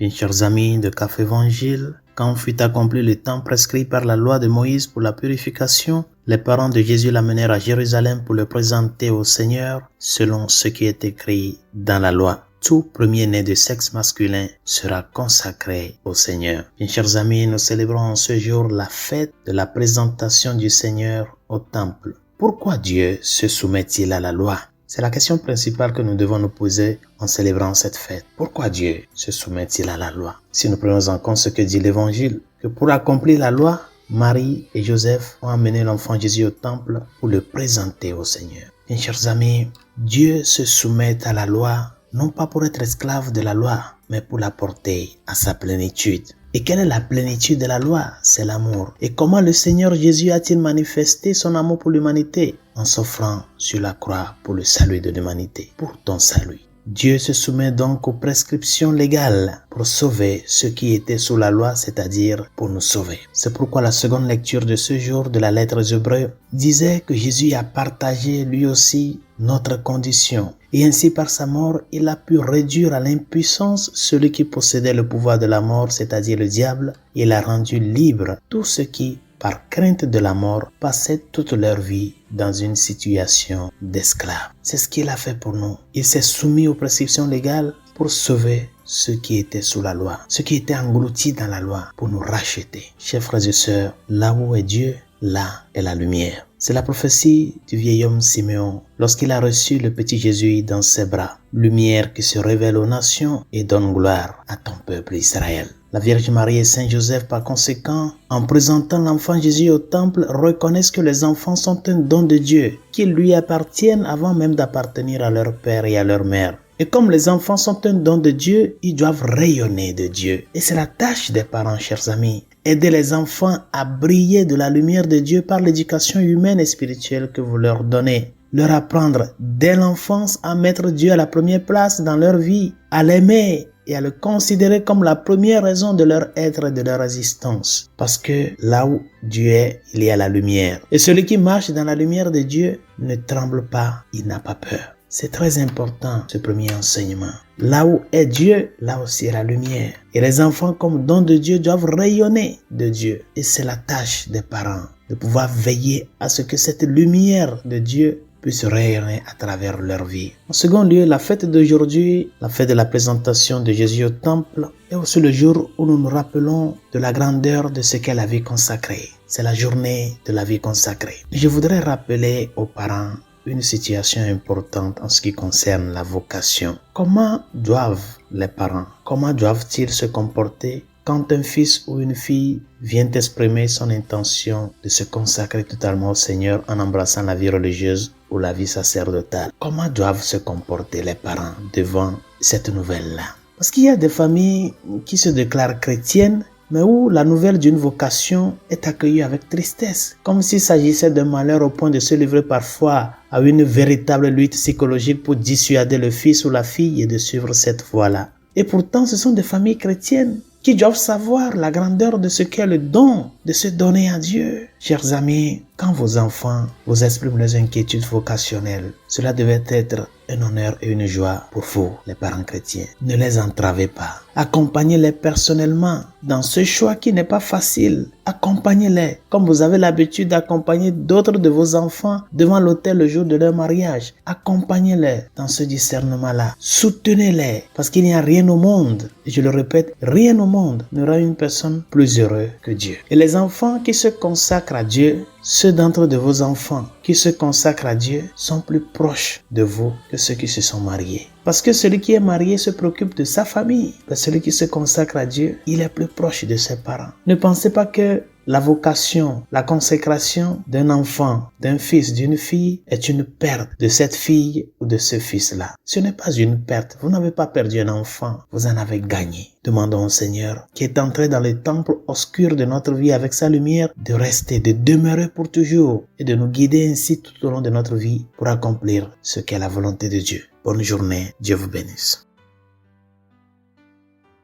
Bien, chers amis de Café Évangile, quand fut accompli le temps prescrit par la loi de Moïse pour la purification, les parents de Jésus l'amenèrent à Jérusalem pour le présenter au Seigneur selon ce qui est écrit dans la loi. Tout premier-né de sexe masculin sera consacré au Seigneur. Bien, chers amis, nous célébrons en ce jour la fête de la présentation du Seigneur au temple. Pourquoi Dieu se soumet-il à la loi? C'est la question principale que nous devons nous poser en célébrant cette fête. Pourquoi Dieu se soumet-il à la loi? Si nous prenons en compte ce que dit l'Évangile, que pour accomplir la loi, Marie et Joseph ont amené l'enfant Jésus au temple pour le présenter au Seigneur. Bien, chers amis, Dieu se soumet à la loi, non pas pour être esclave de la loi, mais pour la porter à sa plénitude. Et quelle est la plénitude de la loi? C'est l'amour. Et comment le Seigneur Jésus a-t-il manifesté son amour pour l'humanité? En s'offrant sur la croix pour le salut de l'humanité, pour ton salut. Dieu se soumet donc aux prescriptions légales pour sauver ceux qui étaient sous la loi, c'est-à-dire pour nous sauver. C'est pourquoi la seconde lecture de ce jour de la lettre aux Hébreux disait que Jésus a partagé lui aussi notre condition. Et ainsi par sa mort, il a pu réduire à l'impuissance celui qui possédait le pouvoir de la mort, c'est-à-dire le diable. Il a rendu libre tous ceux qui, par crainte de la mort, passaient toute leur vie dans une situation d'esclave. C'est ce qu'il a fait pour nous. Il s'est soumis aux prescriptions légales pour sauver ceux qui étaient sous la loi, ceux qui étaient engloutis dans la loi, pour nous racheter. Chers frères et sœurs, là où est Dieu, là est la lumière. C'est la prophétie du vieil homme Siméon lorsqu'il a reçu le petit Jésus dans ses bras. Lumière qui se révèle aux nations et donne gloire à ton peuple Israël. La Vierge Marie et Saint Joseph, par conséquent, en présentant l'enfant Jésus au temple, reconnaissent que les enfants sont un don de Dieu, qu'ils lui appartiennent avant même d'appartenir à leur père et à leur mère. Et comme les enfants sont un don de Dieu, ils doivent rayonner de Dieu. Et c'est la tâche des parents, chers amis. Aider les enfants à briller de la lumière de Dieu par l'éducation humaine et spirituelle que vous leur donnez. Leur apprendre dès l'enfance à mettre Dieu à la première place dans leur vie, à l'aimer et à le considérer comme la première raison de leur être et de leur existence. Parce que là où Dieu est, il y a la lumière. Et celui qui marche dans la lumière de Dieu ne tremble pas, il n'a pas peur. C'est très important, ce premier enseignement. Là où est Dieu, là aussi est la lumière. Et les enfants, comme don de Dieu, doivent rayonner de Dieu. Et c'est la tâche des parents, de pouvoir veiller à ce que cette lumière de Dieu puisse rayonner à travers leur vie. En second lieu, la fête d'aujourd'hui, la fête de la présentation de Jésus au temple, est aussi le jour où nous nous rappelons de la grandeur de ce qu'est la vie consacrée. C'est la journée de la vie consacrée. Je voudrais rappeler aux parents une situation importante en ce qui concerne la vocation. Comment doivent les parents, comment doivent-ils se comporter quand un fils ou une fille vient exprimer son intention de se consacrer totalement au Seigneur en embrassant la vie religieuse ou la vie sacerdotale? Comment doivent se comporter les parents devant cette nouvelle-là? Parce qu'il y a des familles qui se déclarent chrétiennes, mais où la nouvelle d'une vocation est accueillie avec tristesse, comme s'il s'agissait d'un malheur au point de se livrer parfois à une véritable lutte psychologique pour dissuader le fils ou la fille de suivre cette voie-là. Et pourtant, ce sont des familles chrétiennes qui doivent savoir la grandeur de ce qu'est le don de se donner à Dieu. Chers amis, quand vos enfants vous expriment leurs inquiétudes vocationnelles, cela devait être un honneur et une joie pour vous, les parents chrétiens. Ne les entravez pas. Accompagnez-les personnellement dans ce choix qui n'est pas facile. Accompagnez-les comme vous avez l'habitude d'accompagner d'autres de vos enfants devant l'autel le jour de leur mariage. Accompagnez-les dans ce discernement-là. Soutenez-les parce qu'il n'y a rien au monde, et je le répète, rien au monde ne rend une personne plus heureuse que Dieu. Et les enfants qui se consacrent à Dieu, ceux d'entre de vos enfants qui se consacrent à Dieu sont plus proches de vous que ceux qui se sont mariés. Parce que celui qui est marié se préoccupe de sa famille. Mais celui qui se consacre à Dieu, il est plus proche de ses parents. Ne pensez pas que la vocation, la consécration d'un enfant, d'un fils, d'une fille est une perte de cette fille ou de ce fils-là. Ce n'est pas une perte. Vous n'avez pas perdu un enfant. Vous en avez gagné. Demandons au Seigneur, qui est entré dans le temple obscur de notre vie avec sa lumière, de rester, de demeurer pour toujours et de nous guider ainsi tout au long de notre vie pour accomplir ce qu'est la volonté de Dieu. Bonne journée. Dieu vous bénisse.